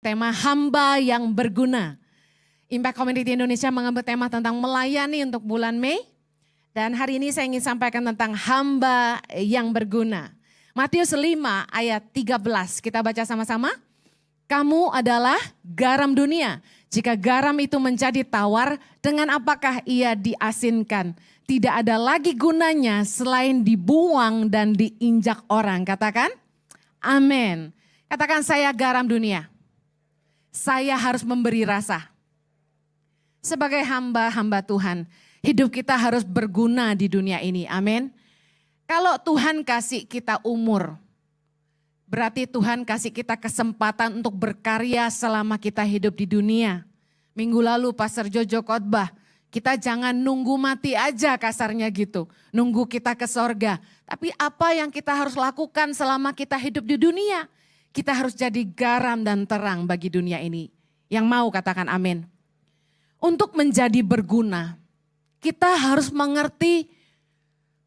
tema hamba yang berguna. Impact Community Indonesia mengambil tema tentang melayani untuk bulan Mei. Dan hari ini saya ingin sampaikan tentang hamba yang berguna. Matius 5 ayat 13, kita baca sama-sama. Kamu adalah garam dunia. Jika garam itu menjadi tawar, dengan apakah ia diasinkan? Tidak ada lagi gunanya selain dibuang dan diinjak orang. Katakan, amin. Katakan, saya garam dunia. Saya harus memberi rasa. Sebagai hamba-hamba Tuhan, hidup kita harus berguna di dunia ini. Amin. Kalau Tuhan kasih kita umur, berarti Tuhan kasih kita kesempatan untuk berkarya selama kita hidup di dunia. Minggu lalu Pastor Jojo khotbah, kita jangan nunggu mati aja kasarnya gitu. Nunggu kita ke sorga. Tapi apa yang kita harus lakukan selama kita hidup di dunia? Kita harus jadi garam dan terang bagi dunia ini. Yang mau katakan amin. Untuk menjadi berguna, kita harus mengerti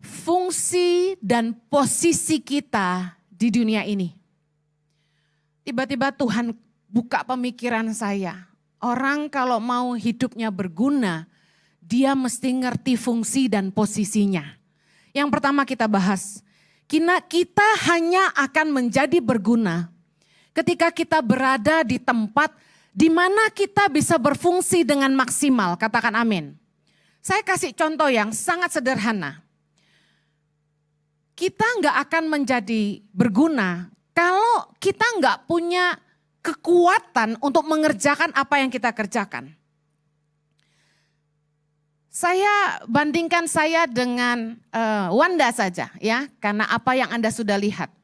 fungsi dan posisi kita di dunia ini. Tiba-tiba Tuhan buka pemikiran saya. Orang kalau mau hidupnya berguna, dia mesti ngerti fungsi dan posisinya. Yang pertama kita bahas, kita hanya akan menjadi berguna ketika kita berada di tempat di mana kita bisa berfungsi dengan maksimal. Katakan amin. Saya kasih contoh yang sangat sederhana. Kita nggak akan menjadi berguna kalau kita nggak punya kekuatan untuk mengerjakan apa yang kita kerjakan. Saya bandingkan saya dengan Wanda saja ya, karena apa yang Anda sudah lihat.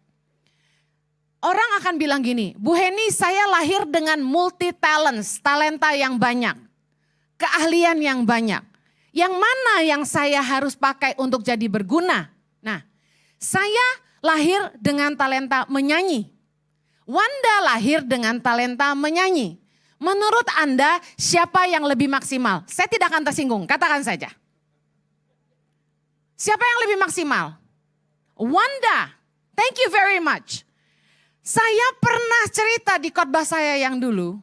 Orang akan bilang gini, Bu Heni saya lahir dengan multi talents, talenta yang banyak, keahlian yang banyak. Yang mana yang saya harus pakai untuk jadi berguna? Nah, saya lahir dengan talenta menyanyi. Wanda lahir dengan talenta menyanyi. Menurut Anda siapa yang lebih maksimal? Saya tidak akan tersinggung, katakan saja. Siapa yang lebih maksimal? Wanda, thank you very much. Saya pernah cerita di khotbah saya yang dulu,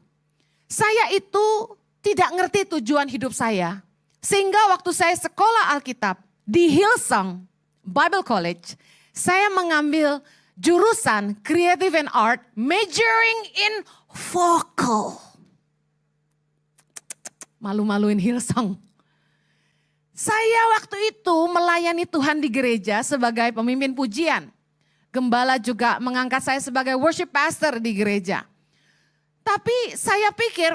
saya itu tidak ngerti tujuan hidup saya. Sehingga waktu saya sekolah Alkitab di Hillsong Bible College, saya mengambil jurusan Creative and Art, majoring in vocal. Malu-maluin Hillsong. Saya waktu itu melayani Tuhan di gereja sebagai pemimpin pujian. Gembala juga mengangkat saya sebagai worship pastor di gereja. Tapi saya pikir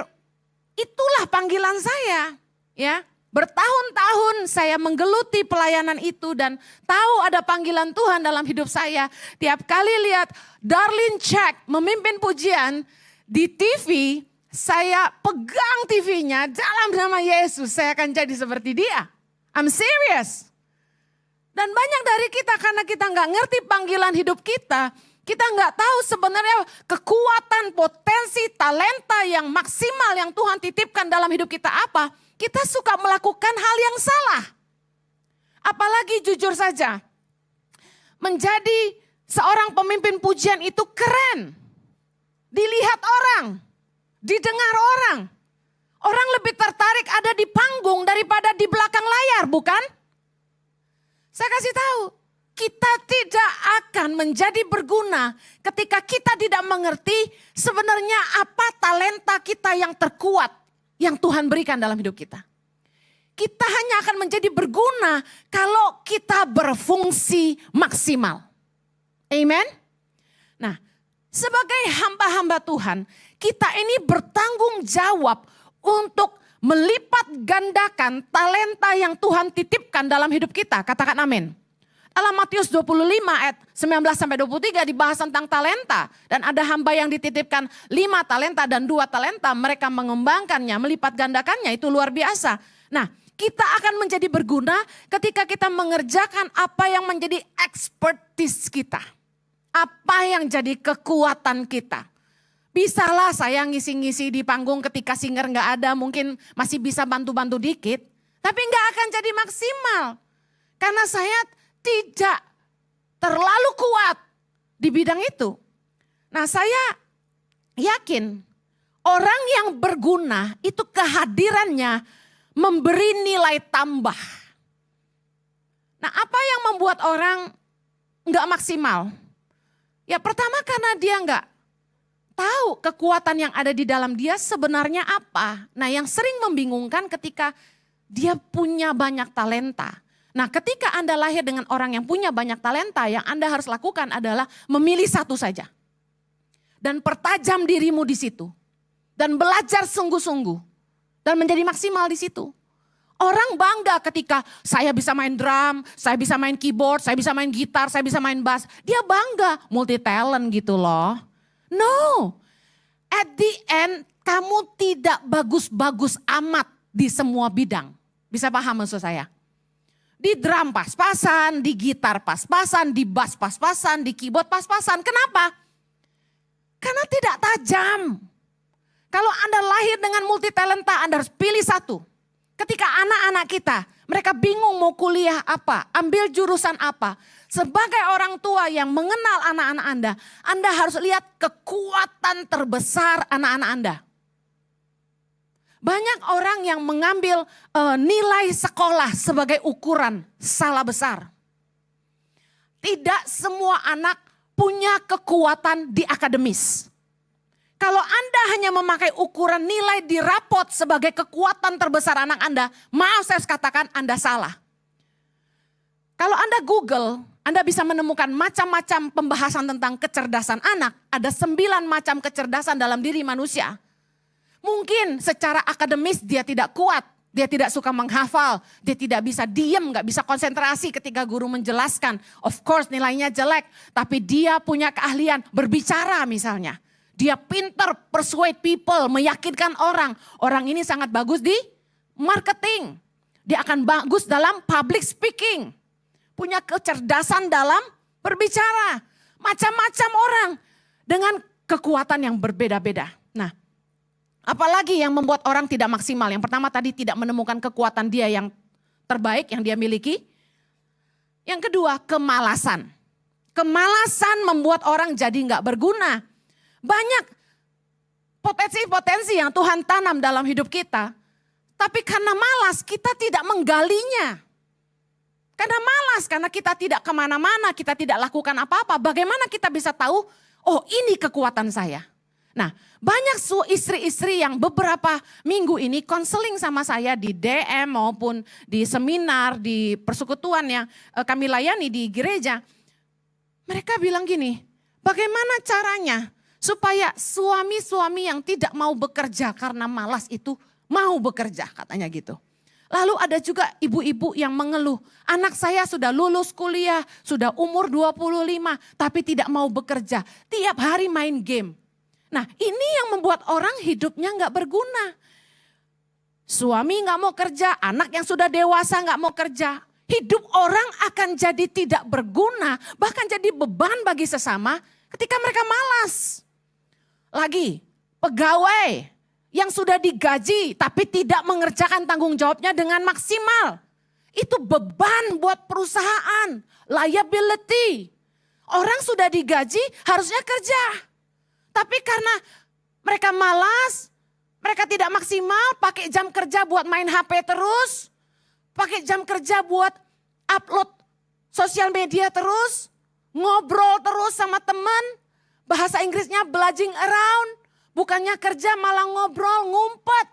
itulah panggilan saya. Ya, bertahun-tahun saya menggeluti pelayanan itu dan tahu ada panggilan Tuhan dalam hidup saya. Tiap kali lihat Darlene Check memimpin pujian di TV, saya pegang TV-nya dalam nama Yesus. Saya akan jadi seperti dia. I'm serious. Dan banyak dari kita karena kita nggak ngerti panggilan hidup kita nggak tahu sebenarnya kekuatan, potensi, talenta yang maksimal yang Tuhan titipkan dalam hidup kita apa. Kita suka melakukan hal yang salah. Apalagi jujur saja, menjadi seorang pemimpin pujian itu keren. Dilihat orang, didengar orang. Orang lebih tertarik ada di panggung daripada di belakang layar, bukan? Saya kasih tahu, kita tidak akan menjadi berguna ketika kita tidak mengerti sebenarnya apa talenta kita yang terkuat yang Tuhan berikan dalam hidup kita. Kita hanya akan menjadi berguna kalau kita berfungsi maksimal. Amen? Nah, sebagai hamba-hamba Tuhan, kita ini bertanggung jawab untuk melipat gandakan talenta yang Tuhan titipkan dalam hidup kita. Katakan amin. Dalam Matius 25 ayat 19-23 dibahas tentang talenta. Dan ada hamba yang dititipkan 5 talenta dan 2 talenta. Mereka mengembangkannya, melipat gandakannya, itu luar biasa. Nah, kita akan menjadi berguna ketika kita mengerjakan apa yang menjadi expertise kita. Apa yang jadi kekuatan kita. Bisalah saya ngisi-ngisi di panggung ketika singer nggak ada, mungkin masih bisa bantu-bantu dikit. Tapi nggak akan jadi maksimal. Karena saya tidak terlalu kuat di bidang itu. Nah, saya yakin Orang yang berguna itu kehadirannya memberi nilai tambah. Nah, apa yang membuat orang nggak maksimal? Ya pertama karena dia nggak tahu kekuatan yang ada di dalam dia sebenarnya apa. Nah, yang sering membingungkan ketika dia punya banyak talenta. Nah, ketika Anda lahir dengan orang yang punya banyak talenta, yang Anda harus lakukan adalah memilih satu saja. Dan pertajam dirimu di situ. Dan belajar sungguh-sungguh. Dan menjadi maksimal di situ. Orang bangga ketika saya bisa main drum, saya bisa main keyboard, saya bisa main gitar, saya bisa main bass. Dia bangga, multi talent gitu loh. No, at the end kamu tidak bagus-bagus amat di semua bidang. Bisa paham maksud saya? Di drum pas-pasan, di gitar pas-pasan, di bass pas-pasan, di keyboard pas-pasan. Kenapa? Karena tidak tajam. Kalau Anda lahir dengan multi talenta, Anda harus pilih satu. Ketika anak-anak kita, mereka bingung mau kuliah apa, ambil jurusan apa. Sebagai orang tua yang mengenal anak-anak Anda harus lihat kekuatan terbesar anak-anak Anda. Banyak orang yang mengambil nilai sekolah sebagai ukuran, salah besar. Tidak semua anak punya kekuatan di akademis. Kalau Anda hanya memakai ukuran nilai di rapot sebagai kekuatan terbesar anak Anda, maaf saya harus katakan Anda salah. Kalau Anda Google, Anda bisa menemukan macam-macam pembahasan tentang kecerdasan anak. Ada 9 macam kecerdasan dalam diri manusia. Mungkin secara akademis dia tidak kuat, dia tidak suka menghafal, dia tidak bisa diam, gak bisa konsentrasi ketika guru menjelaskan. Of course nilainya jelek, tapi dia punya keahlian berbicara misalnya. Dia pintar persuade people, meyakinkan orang. Orang ini sangat bagus di marketing. Dia akan bagus dalam public speaking. Punya kecerdasan dalam berbicara. Macam-macam orang dengan kekuatan yang berbeda-beda. Nah, apalagi yang membuat orang tidak maksimal? Yang pertama tadi tidak menemukan kekuatan dia yang terbaik yang dia miliki. Yang kedua, kemalasan. Kemalasan membuat orang jadi nggak berguna. Banyak potensi-potensi yang Tuhan tanam dalam hidup kita. Tapi karena malas kita tidak menggalinya. Karena malas, karena kita tidak kemana-mana, kita tidak lakukan apa-apa. Bagaimana kita bisa tahu, oh ini kekuatan saya. Nah, banyak istri-istri yang beberapa minggu ini konseling sama saya di DM maupun di seminar, di persekutuan yang kami layani di gereja. Mereka bilang gini, bagaimana caranya supaya suami-suami yang tidak mau bekerja karena malas itu mau bekerja katanya gitu. Lalu ada juga ibu-ibu yang mengeluh, anak saya sudah lulus kuliah, sudah umur 25 tapi tidak mau bekerja. Tiap hari main game. Nah ini yang membuat orang hidupnya gak berguna. Suami gak mau kerja, anak yang sudah dewasa gak mau kerja. Hidup orang akan jadi tidak berguna, bahkan jadi beban bagi sesama ketika mereka malas. Lagi, pegawai yang sudah digaji tapi tidak mengerjakan tanggung jawabnya dengan maksimal. Itu beban buat perusahaan, liability. Orang sudah digaji harusnya kerja. Tapi karena mereka malas, mereka tidak maksimal, pakai jam kerja buat main HP terus. Pakai jam kerja buat upload sosial media terus. Ngobrol terus sama teman. Bahasa Inggrisnya bladging around, bukannya kerja malah ngobrol, ngumpet.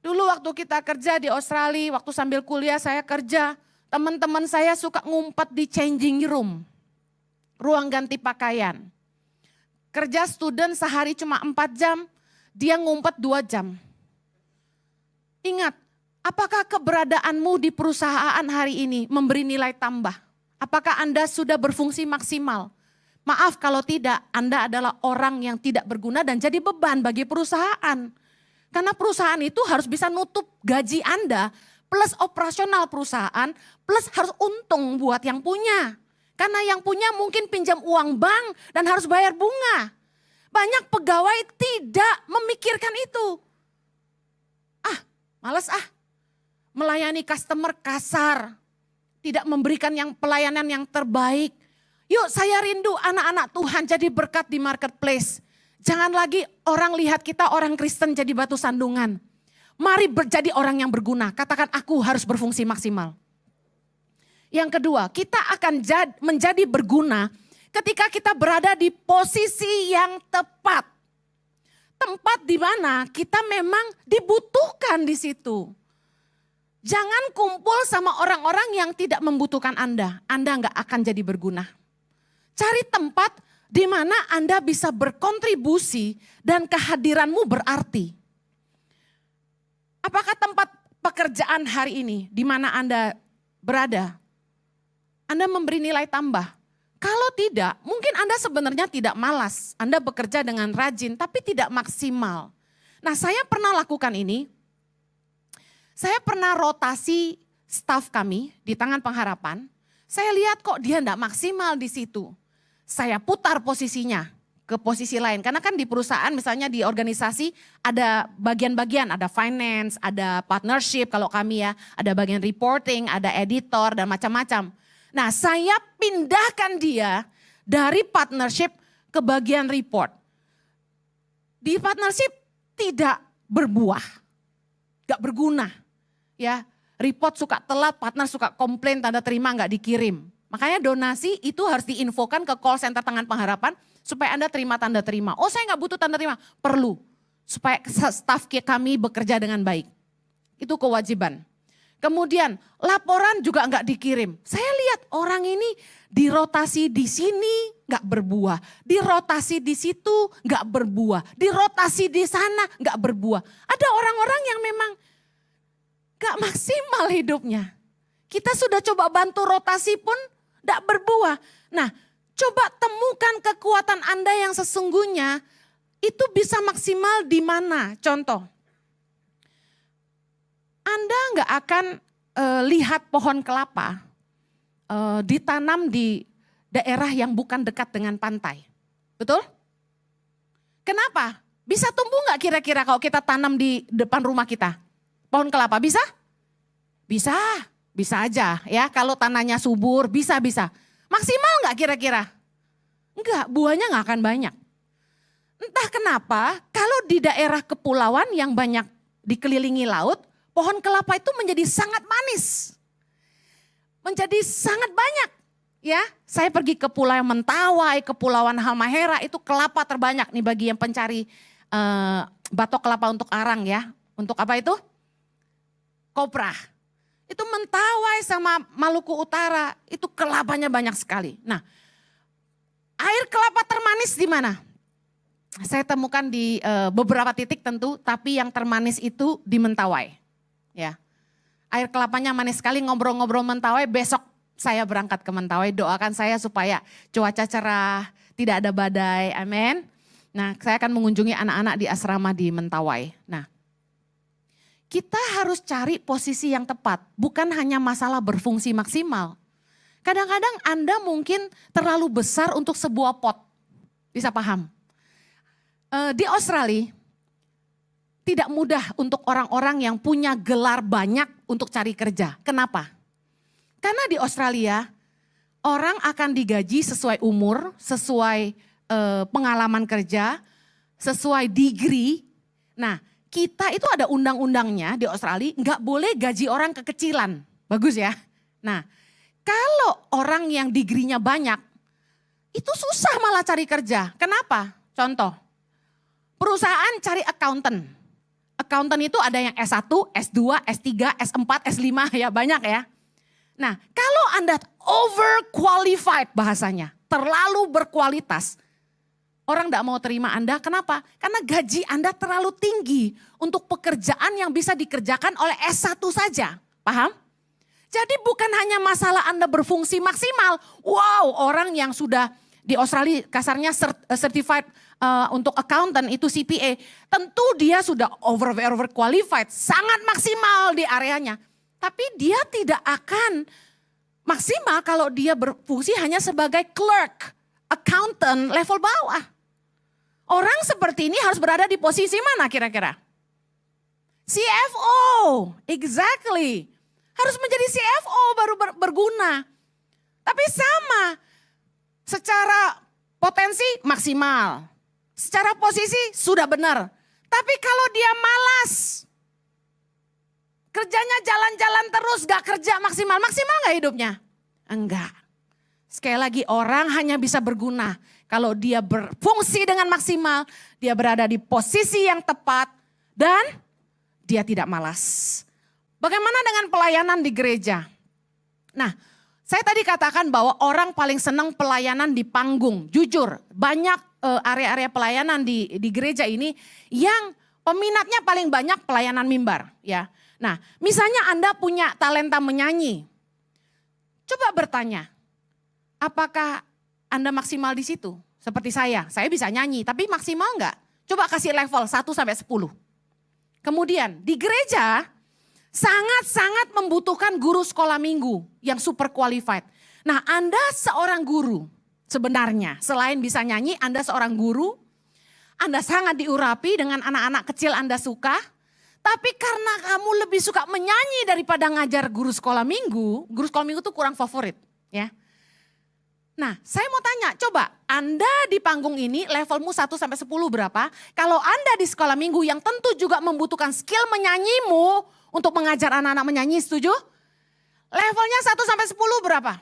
Dulu waktu kita kerja di Australia, waktu sambil kuliah saya kerja, teman-teman saya suka ngumpet di changing room, ruang ganti pakaian. Kerja student sehari cuma 4 jam, dia ngumpet 2 jam. Ingat, apakah keberadaanmu di perusahaan hari ini memberi nilai tambah? Apakah Anda sudah berfungsi maksimal? Maaf kalau tidak, Anda adalah orang yang tidak berguna dan jadi beban bagi perusahaan. Karena perusahaan itu harus bisa nutup gaji Anda, plus operasional perusahaan, plus harus untung buat yang punya. Karena yang punya mungkin pinjam uang bank dan harus bayar bunga. Banyak pegawai tidak memikirkan itu. Males melayani customer kasar, tidak memberikan pelayanan yang terbaik. Yuk saya rindu anak-anak Tuhan jadi berkat di marketplace. Jangan lagi orang lihat kita orang Kristen jadi batu sandungan. Mari jadi orang yang berguna. Katakan aku harus berfungsi maksimal. Yang kedua, kita akan menjadi berguna ketika kita berada di posisi yang tepat. Tempat di mana kita memang dibutuhkan di situ. Jangan kumpul sama orang-orang yang tidak membutuhkan Anda. Anda nggak akan jadi berguna. Cari tempat di mana Anda bisa berkontribusi dan kehadiranmu berarti. Apakah tempat pekerjaan hari ini di mana Anda berada, Anda memberi nilai tambah? Kalau tidak, mungkin Anda sebenarnya tidak malas. Anda bekerja dengan rajin tapi tidak maksimal. Nah, saya pernah lakukan ini. Saya pernah rotasi staf kami di Tangan Pengharapan. Saya lihat kok dia tidak maksimal di situ. Saya putar posisinya ke posisi lain. Karena kan di perusahaan misalnya di organisasi ada bagian-bagian, ada finance, ada partnership kalau kami ya. Ada bagian reporting, ada editor dan macam-macam. Nah, saya pindahkan dia dari partnership ke bagian report. Di partnership tidak berbuah, gak berguna. Ya, report suka telat, partner suka komplain, tanda terima gak dikirim. Makanya donasi itu harus diinfokan ke call center Tangan Pengharapan supaya Anda terima tanda terima. Oh, saya gak butuh tanda terima, perlu supaya staf kami bekerja dengan baik. Itu kewajiban. Kemudian laporan juga enggak dikirim. Saya lihat orang ini dirotasi di sini enggak berbuah. Dirotasi di situ enggak berbuah. Dirotasi di sana enggak berbuah. Ada orang-orang yang memang enggak maksimal hidupnya. Kita sudah coba bantu rotasi pun enggak berbuah. Nah, coba temukan kekuatan Anda yang sesungguhnya itu bisa maksimal di mana? Contoh. Anda nggak akan lihat pohon kelapa ditanam di daerah yang bukan dekat dengan pantai. Betul? Kenapa? Bisa tumbuh nggak kira-kira kalau kita tanam di depan rumah kita? Pohon kelapa bisa? Bisa, bisa aja ya. Kalau tanahnya subur, bisa. Maksimal nggak kira-kira? Enggak, buahnya nggak akan banyak. Entah kenapa, kalau di daerah kepulauan yang banyak dikelilingi laut, pohon kelapa itu menjadi sangat manis. Menjadi sangat banyak. Ya, saya pergi ke Pulau Mentawai, Kepulauan Halmahera, itu kelapa terbanyak nih bagi yang pencari batok kelapa untuk arang ya. Untuk apa itu? Kopra. Itu Mentawai sama Maluku Utara, itu kelapanya banyak sekali. Nah, air kelapa termanis di mana? Saya temukan di beberapa titik tentu, tapi yang termanis itu di Mentawai. Ya, air kelapanya manis sekali, ngobrol-ngobrol Mentawai. Besok saya berangkat ke Mentawai, doakan saya supaya cuaca cerah, tidak ada badai, amin. Nah, saya akan mengunjungi anak-anak di asrama di Mentawai. Nah, kita harus cari posisi yang tepat, bukan hanya masalah berfungsi maksimal. Kadang-kadang Anda mungkin terlalu besar untuk sebuah pot, bisa paham? Di Australia, tidak mudah untuk orang-orang yang punya gelar banyak untuk cari kerja. Kenapa? Karena di Australia orang akan digaji sesuai umur, sesuai pengalaman kerja, sesuai degree. Nah, kita itu ada undang-undangnya di Australia, nggak boleh gaji orang kekecilan. Bagus ya. Nah, kalau orang yang degree-nya banyak, itu susah malah cari kerja. Kenapa? Contoh, perusahaan cari accountant. Accountant itu ada yang S1, S2, S3, S4, S5 ya banyak ya. Nah, kalau Anda overqualified bahasanya, terlalu berkualitas, orang tidak mau terima Anda. Kenapa? Karena gaji Anda terlalu tinggi untuk pekerjaan yang bisa dikerjakan oleh S1 saja. Paham? Jadi bukan hanya masalah Anda berfungsi maksimal. Wow, orang yang sudah di Australia kasarnya certified untuk accountant itu CPA, tentu dia sudah overqualified, sangat maksimal di areanya. Tapi dia tidak akan maksimal kalau dia berfungsi hanya sebagai clerk, accountant level bawah. Orang seperti ini harus berada di posisi mana kira-kira? CFO, exactly. Harus menjadi CFO baru berguna. Tapi sama, secara potensi maksimal. secara posisi sudah benar. Tapi kalau dia malas, kerjanya jalan-jalan terus, gak kerja maksimal. Maksimal gak hidupnya? Enggak. Sekali lagi, orang hanya bisa berguna kalau dia berfungsi dengan maksimal, dia berada di posisi yang tepat, dan dia tidak malas. Bagaimana dengan pelayanan di gereja? Nah, saya tadi katakan bahwa orang paling senang pelayanan di panggung. Jujur, banyak area-area pelayanan di gereja ini yang peminatnya paling banyak pelayanan mimbar. Ya. Nah, misalnya Anda punya talenta menyanyi. Coba bertanya, apakah Anda maksimal di situ? Seperti saya bisa nyanyi, tapi maksimal enggak? Coba kasih level 1 sampai 10. Kemudian di gereja sangat-sangat membutuhkan guru sekolah minggu yang super qualified. Nah, Anda seorang guru sebenarnya, selain bisa nyanyi, Anda seorang guru, Anda sangat diurapi dengan anak-anak kecil Anda suka. Tapi karena kamu lebih suka menyanyi daripada ngajar guru sekolah minggu itu kurang favorit, ya. Nah, saya mau tanya, coba Anda di panggung ini levelmu 1 sampai 10 berapa? Kalau Anda di sekolah minggu yang tentu juga membutuhkan skill menyanyimu untuk mengajar anak-anak menyanyi, setuju? Levelnya 1 sampai 10 berapa?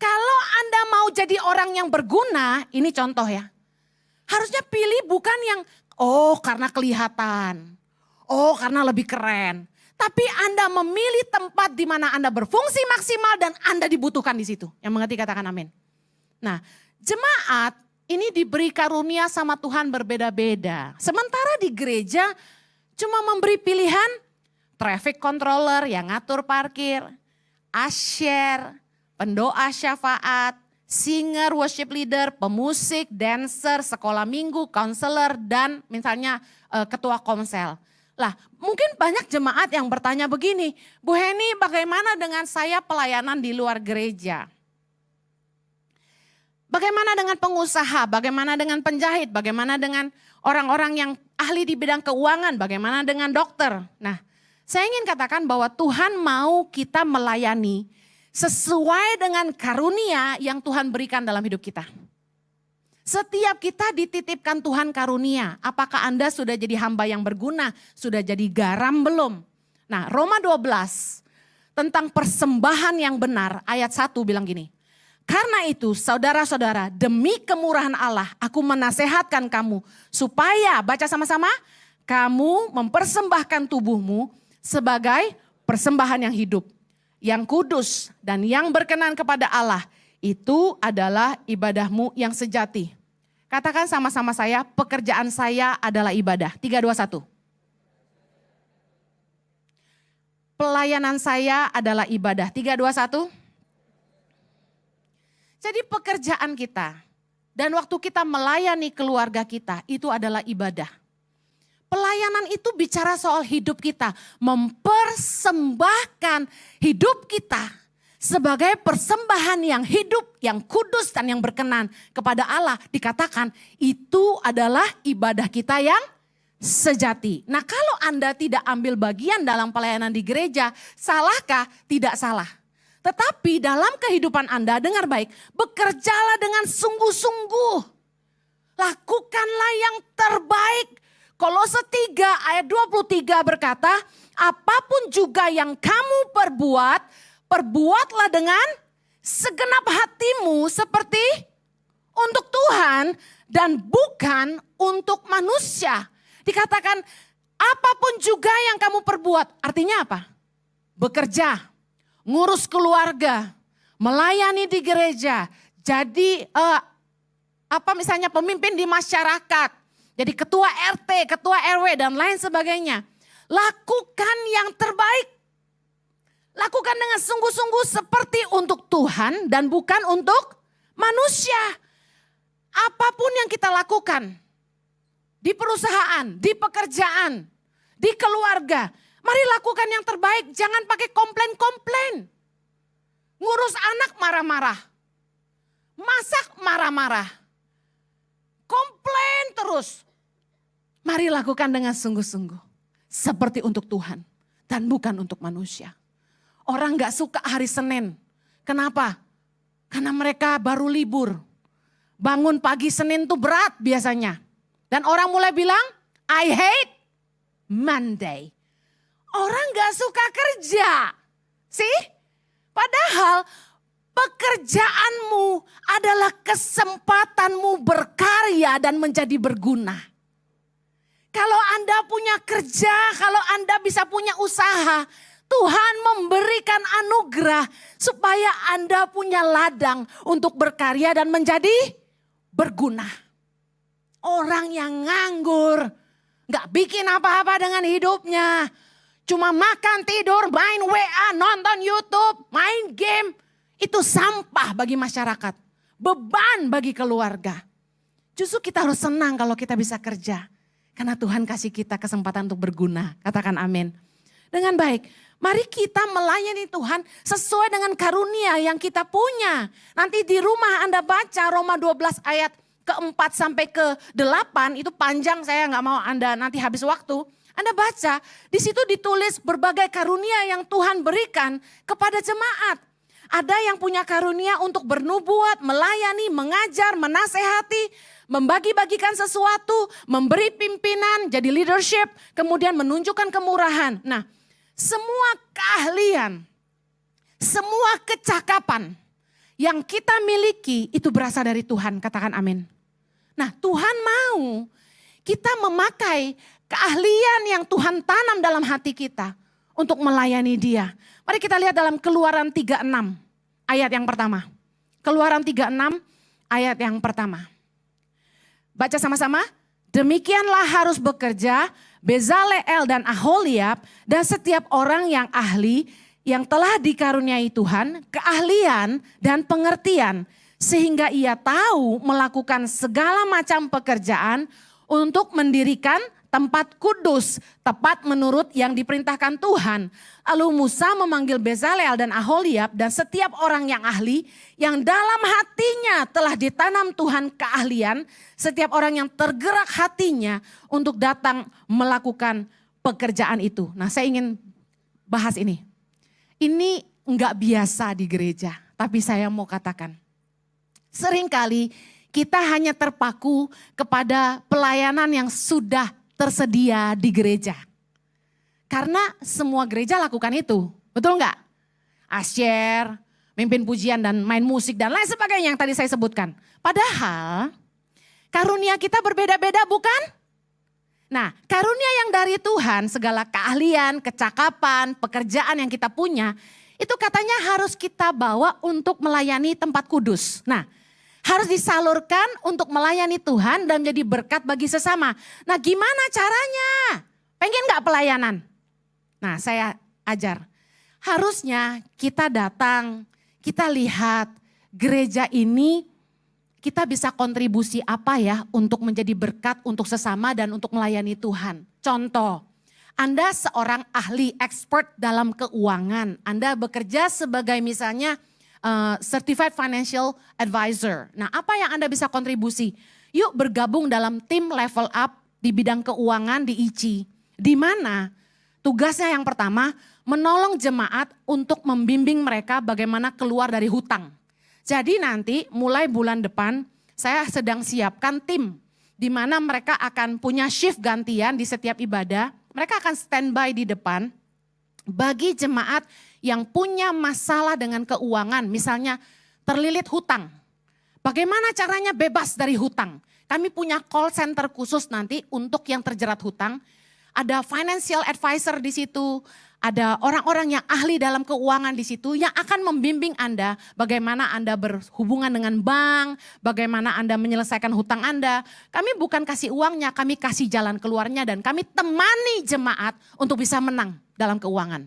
Kalau Anda mau jadi orang yang berguna, ini contoh ya. Harusnya pilih bukan yang, karena kelihatan. Karena lebih keren. Tapi Anda memilih tempat di mana Anda berfungsi maksimal dan Anda dibutuhkan di situ. Yang mengerti katakan amin. Nah, jemaat ini diberi karunia sama Tuhan berbeda-beda. Sementara di gereja cuma memberi pilihan traffic controller yang ngatur parkir, usher, pendoa syafaat, singer, worship leader, pemusik, dancer, sekolah minggu, counselor, dan misalnya ketua komsel. Lah, mungkin banyak jemaat yang bertanya begini, Bu Heni, bagaimana dengan saya pelayanan di luar gereja? Bagaimana dengan pengusaha? Bagaimana dengan penjahit? Bagaimana dengan orang-orang yang ahli di bidang keuangan? Bagaimana dengan dokter? Nah, saya ingin katakan bahwa Tuhan mau kita melayani sesuai dengan karunia yang Tuhan berikan dalam hidup kita. Setiap kita dititipkan Tuhan karunia. Apakah Anda sudah jadi hamba yang berguna? Sudah jadi garam belum? Nah, Roma 12 tentang persembahan yang benar ayat 1 bilang gini. Karena itu saudara-saudara, demi kemurahan Allah aku menasehatkan kamu supaya, baca sama-sama, kamu mempersembahkan tubuhmu sebagai persembahan yang hidup, yang kudus dan yang berkenan kepada Allah. Itu adalah ibadahmu yang sejati. Katakan sama-sama saya, pekerjaan saya adalah ibadah. 3, 2, 1. Pelayanan saya adalah ibadah. 3, 2, 1. Jadi pekerjaan kita dan waktu kita melayani keluarga kita itu adalah ibadah. Pelayanan itu bicara soal hidup kita. Mempersembahkan hidup kita sebagai persembahan yang hidup, yang kudus dan yang berkenan kepada Allah. Dikatakan itu adalah ibadah kita yang sejati. Nah, kalau Anda tidak ambil bagian dalam pelayanan di gereja, salahkah? Tidak salah. Tetapi dalam kehidupan Anda, dengar baik, bekerjalah dengan sungguh-sungguh. Lakukanlah yang terbaik. Kolose 3 ayat 23 berkata, apapun juga yang kamu perbuatlah dengan segenap hatimu seperti untuk Tuhan dan bukan untuk manusia. Dikatakan apapun juga yang kamu perbuat. Artinya apa? Bekerja, ngurus keluarga, melayani di gereja. Jadi misalnya pemimpin di masyarakat. Jadi ketua RT, ketua RW dan lain sebagainya. Lakukan yang terbaik. Lakukan dengan sungguh-sungguh seperti untuk Tuhan dan bukan untuk manusia. Apapun yang kita lakukan di perusahaan, di pekerjaan, di keluarga. Mari lakukan yang terbaik, jangan pakai komplain-komplain. Ngurus anak marah-marah. Masak marah-marah. Komplain terus. Mari lakukan dengan sungguh-sungguh. Seperti untuk Tuhan dan bukan untuk manusia. Orang gak suka hari Senin. Kenapa? Karena mereka baru libur. Bangun pagi Senin tuh berat biasanya. Dan orang mulai bilang, I hate Monday. Orang gak suka kerja. Sih? Padahal pekerjaanmu adalah kesempatanmu berkarya dan menjadi berguna. Kalau Anda punya kerja, kalau Anda bisa punya usaha, Tuhan memberikan anugerah supaya Anda punya ladang untuk berkarya dan menjadi berguna. Orang yang nganggur, gak bikin apa-apa dengan hidupnya. Cuma makan, tidur, main WA, nonton YouTube, main game. Itu sampah bagi masyarakat. Beban bagi keluarga. Justru kita harus senang kalau kita bisa kerja. Karena Tuhan kasih kita kesempatan untuk berguna. Katakan amin. Dengan baik, mari kita melayani Tuhan sesuai dengan karunia yang kita punya. Nanti di rumah Anda baca Roma 12 ayat ke-4 sampai ke-8. Itu panjang, saya gak mau Anda nanti habis waktu. Anda baca, di situ ditulis berbagai karunia yang Tuhan berikan kepada jemaat. Ada yang punya karunia untuk bernubuat, melayani, mengajar, menasehati, membagi-bagikan sesuatu, memberi pimpinan, jadi leadership, kemudian menunjukkan kemurahan. Nah, semua keahlian, semua kecakapan yang kita miliki itu berasal dari Tuhan, katakan amin. Nah, Tuhan mau kita memakai keahlian yang Tuhan tanam dalam hati kita untuk melayani Dia. Mari kita lihat dalam Keluaran 36 ayat yang pertama. Keluaran 36 ayat yang pertama. Baca sama-sama. Demikianlah harus bekerja Bezaleel dan Aholiab dan setiap orang yang ahli yang telah dikaruniai Tuhan keahlian dan pengertian sehingga ia tahu melakukan segala macam pekerjaan untuk mendirikan tempat kudus, tepat menurut yang diperintahkan Tuhan. Lalu Musa memanggil Bezaleel dan Aholiab dan setiap orang yang ahli, yang dalam hatinya telah ditanam Tuhan keahlian, setiap orang yang tergerak hatinya untuk datang melakukan pekerjaan itu. Nah, saya ingin bahas ini. Ini enggak biasa di gereja, tapi saya mau katakan. Seringkali kita hanya terpaku kepada pelayanan yang sudah tersedia di gereja. Karena semua gereja lakukan itu. Betul enggak? Asyir, mimpin pujian dan main musik dan lain sebagainya yang tadi saya sebutkan. Padahal karunia kita berbeda-beda bukan? Nah, karunia yang dari Tuhan, segala keahlian, kecakapan, pekerjaan yang kita punya, itu katanya harus kita bawa untuk melayani tempat kudus. Nah, harus disalurkan untuk melayani Tuhan dan menjadi berkat bagi sesama. Nah, gimana caranya? Pengen gak pelayanan? Nah, saya ajar. Harusnya kita datang, kita lihat gereja ini kita bisa kontribusi apa ya untuk menjadi berkat untuk sesama dan untuk melayani Tuhan. Contoh, Anda seorang ahli expert dalam keuangan. Anda bekerja sebagai misalnya Certified Financial Advisor. Nah, apa yang Anda bisa kontribusi? Yuk bergabung dalam tim level up di bidang keuangan di ICI. Di mana tugasnya yang pertama menolong jemaat untuk membimbing mereka bagaimana keluar dari hutang. Jadi nanti mulai bulan depan saya sedang siapkan tim di mana mereka akan punya shift gantian di setiap ibadah. Mereka akan standby di depan bagi jemaat yang punya masalah dengan keuangan, misalnya terlilit hutang. Bagaimana caranya bebas dari hutang? Kami punya call center khusus nanti untuk yang terjerat hutang. Ada financial advisor di situ, ada orang-orang yang ahli dalam keuangan di situ yang akan membimbing Anda bagaimana Anda berhubungan dengan bank, bagaimana Anda menyelesaikan hutang Anda. Kami bukan kasih uangnya, kami kasih jalan keluarnya dan kami temani jemaat untuk bisa menang dalam keuangan.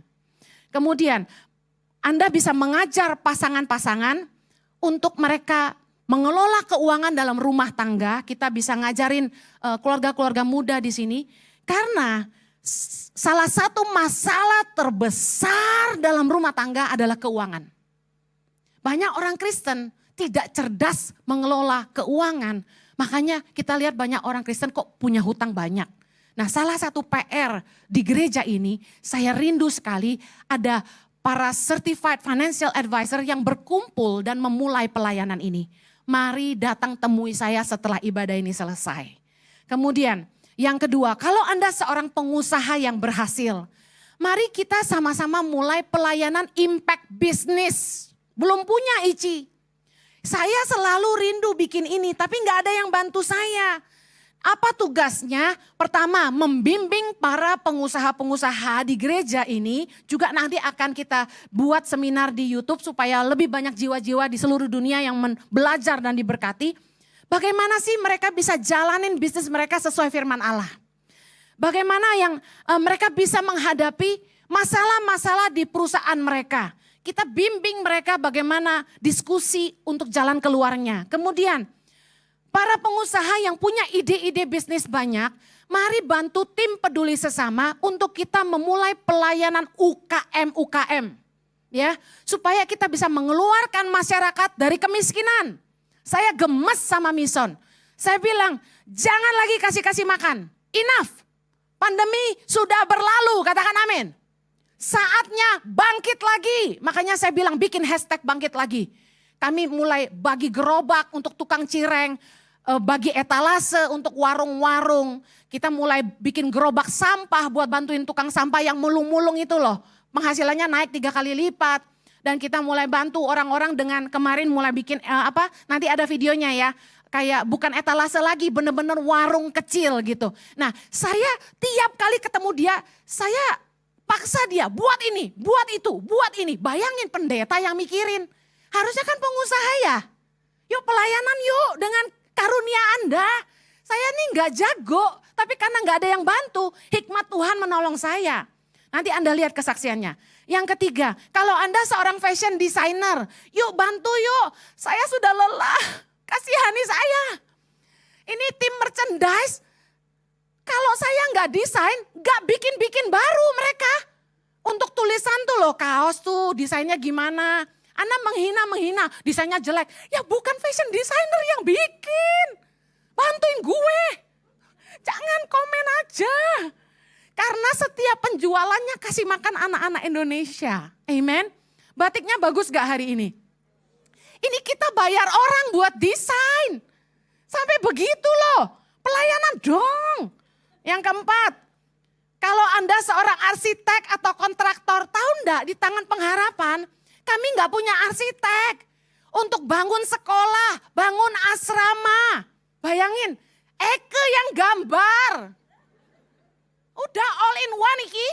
Kemudian Anda bisa mengajar pasangan-pasangan untuk mereka mengelola keuangan dalam rumah tangga. Kita bisa ngajarin keluarga-keluarga muda di sini. Karena salah satu masalah terbesar dalam rumah tangga adalah keuangan. Banyak orang Kristen tidak cerdas mengelola keuangan. Makanya kita lihat banyak orang Kristen kok punya hutang banyak. Nah, salah satu PR di gereja ini, saya rindu sekali ada para certified financial advisor yang berkumpul dan memulai pelayanan ini. Mari datang temui saya setelah ibadah ini selesai. Kemudian yang kedua, kalau Anda seorang pengusaha yang berhasil, mari kita sama-sama mulai pelayanan impact business. Belum punya ICI. Saya selalu rindu bikin ini, tapi nggak ada yang bantu saya. Apa tugasnya? Pertama, membimbing para pengusaha-pengusaha di gereja ini. Juga nanti akan kita buat seminar di YouTube supaya lebih banyak jiwa-jiwa di seluruh dunia yang belajar dan diberkati. Bagaimana sih mereka bisa jalanin bisnis mereka sesuai firman Allah? Bagaimana yang mereka bisa menghadapi masalah-masalah di perusahaan mereka? Kita bimbing mereka bagaimana diskusi untuk jalan keluarnya. Kemudian, para pengusaha yang punya ide-ide bisnis banyak, mari bantu tim peduli sesama untuk kita memulai pelayanan UKM, ya, supaya kita bisa mengeluarkan masyarakat dari kemiskinan. Saya gemes sama Mison. Saya bilang, jangan lagi kasih makan. Enough. Pandemi sudah berlalu, katakan amin. Saatnya bangkit lagi. Makanya saya bilang bikin hashtag bangkit lagi. Kami mulai bagi gerobak untuk tukang cireng, bagi etalase untuk warung-warung. Kita mulai bikin gerobak sampah buat bantuin tukang sampah yang mulung-mulung itu loh. Penghasilannya naik 3 kali lipat. Dan kita mulai bantu orang-orang dengan kemarin mulai bikin nanti ada videonya ya. Kayak bukan etalase lagi, bener-bener warung kecil gitu. Nah, saya tiap kali ketemu dia, saya paksa dia buat ini, buat itu, buat ini. Bayangin pendeta yang mikirin. Harusnya kan pengusaha ya. Yuk pelayanan yuk dengan karunia Anda. Saya nih gak jago, tapi karena gak ada yang bantu, hikmat Tuhan menolong saya. Nanti Anda lihat kesaksiannya. Yang ketiga, kalau Anda seorang fashion designer, yuk bantu yuk. Saya sudah lelah, kasihani saya. Ini tim merchandise, kalau saya gak desain, gak bikin-bikin baru mereka. Untuk tulisan tuh loh, kaos tuh desainnya gimana. Anda menghina, desainnya jelek. Ya bukan fashion designer yang bikin. Bantuin gue. Jangan komen aja. Karena setiap penjualannya kasih makan anak-anak Indonesia. Amen. Batiknya bagus gak hari ini? Ini kita bayar orang buat desain. Sampai begitu loh. Pelayanan dong. Yang keempat. Kalau Anda seorang arsitek atau kontraktor, tahu enggak di tangan pengharapan, kami nggak punya arsitek untuk bangun sekolah, bangun asrama. Bayangin, Eke yang gambar. Udah all in one iki.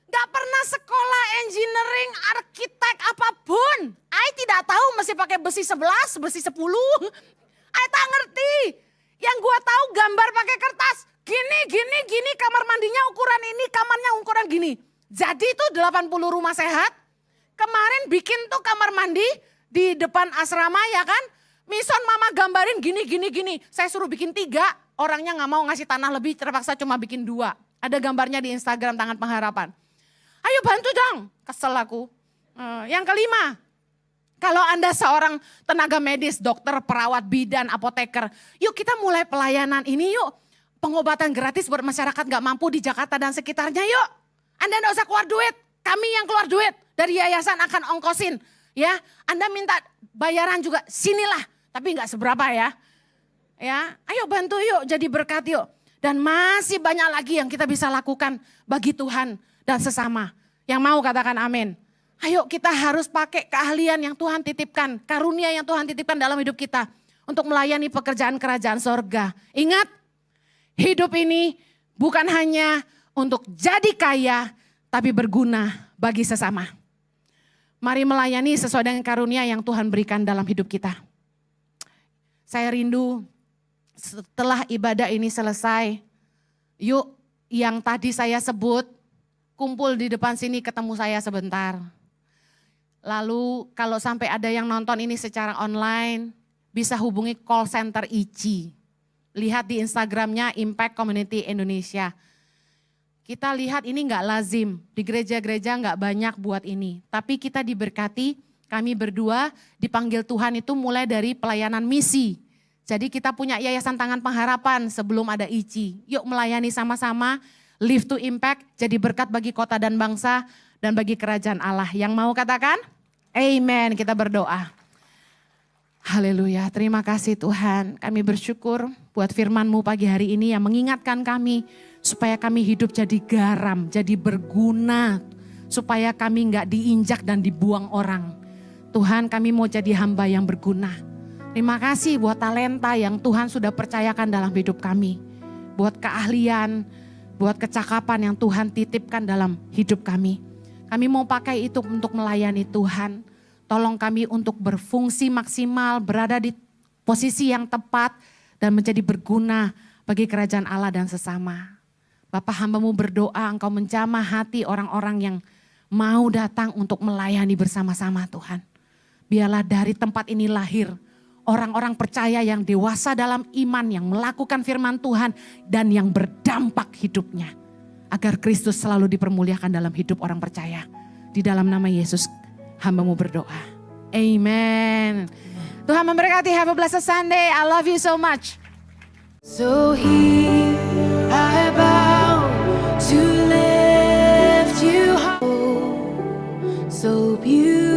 Gak pernah sekolah engineering, arsitek apapun. I tidak tahu mesti pakai besi 11, besi 10. I tak ngerti. Yang gua tahu gambar pakai kertas. Gini, kamar mandinya ukuran ini, kamarnya ukuran gini. Jadi itu 80 rumah sehat. Kemarin bikin tuh kamar mandi di depan asrama ya kan. Mison mama gambarin gini. Saya suruh bikin 3, orangnya gak mau ngasih tanah lebih, terpaksa cuma bikin 2. Ada gambarnya di Instagram Tangan Pengharapan. Ayo bantu dong, kesel aku. Yang kelima, kalau Anda seorang tenaga medis, dokter, perawat, bidan, apoteker. Yuk kita mulai pelayanan ini yuk. Pengobatan gratis buat masyarakat gak mampu di Jakarta dan sekitarnya yuk. Anda gak usah keluar duit, kami yang keluar duit. Dari yayasan akan ongkosin. Ya, Anda minta bayaran juga, sinilah. Tapi gak seberapa ya. Ya, ayo bantu yuk, jadi berkat yuk. Dan masih banyak lagi yang kita bisa lakukan bagi Tuhan dan sesama. Yang mau katakan amin. Ayo kita harus pakai keahlian yang Tuhan titipkan. Karunia yang Tuhan titipkan dalam hidup kita. Untuk melayani pekerjaan kerajaan sorga. Ingat, hidup ini bukan hanya untuk jadi kaya, tapi berguna bagi sesama. Mari melayani sesuai dengan karunia yang Tuhan berikan dalam hidup kita. Saya rindu setelah ibadah ini selesai, yuk yang tadi saya sebut, kumpul di depan sini ketemu saya sebentar. Lalu kalau sampai ada yang nonton ini secara online, bisa hubungi call center ICI. Lihat di Instagramnya Impact Community Indonesia. Kita lihat ini enggak lazim, di gereja-gereja enggak banyak buat ini. Tapi kita diberkati, kami berdua dipanggil Tuhan itu mulai dari pelayanan misi. Jadi kita punya Yayasan Tangan Pengharapan sebelum ada ICI. Yuk melayani sama-sama, Live to Impact, jadi berkat bagi kota dan bangsa. dan bagi kerajaan Allah. Yang mau katakan? Amen. Kita berdoa. Haleluya. Terima kasih Tuhan. Kami bersyukur buat firman-Mu pagi hari ini yang mengingatkan kami supaya kami hidup jadi garam, jadi berguna. Supaya kami enggak diinjak dan dibuang orang. Tuhan, kami mau jadi hamba yang berguna. Terima kasih buat talenta yang Tuhan sudah percayakan dalam hidup kami. Buat keahlian, buat kecakapan yang Tuhan titipkan dalam hidup kami. Kami mau pakai itu untuk melayani Tuhan. Tolong kami untuk berfungsi maksimal, berada di posisi yang tepat dan menjadi berguna bagi kerajaan Allah dan sesama. Bapa, hamba-Mu berdoa Engkau menjamah hati orang-orang yang mau datang untuk melayani bersama-sama Tuhan. Biarlah dari tempat ini lahir orang-orang percaya yang dewasa dalam iman, yang melakukan firman Tuhan dan yang berdampak hidupnya. Agar Kristus selalu dipermuliakan dalam hidup orang percaya. Di dalam nama Yesus hamba-Mu berdoa. Amen. Tuhan memberkati. Have a blessed Sunday. I love you so much. So here I bow to lift you high. So beautiful.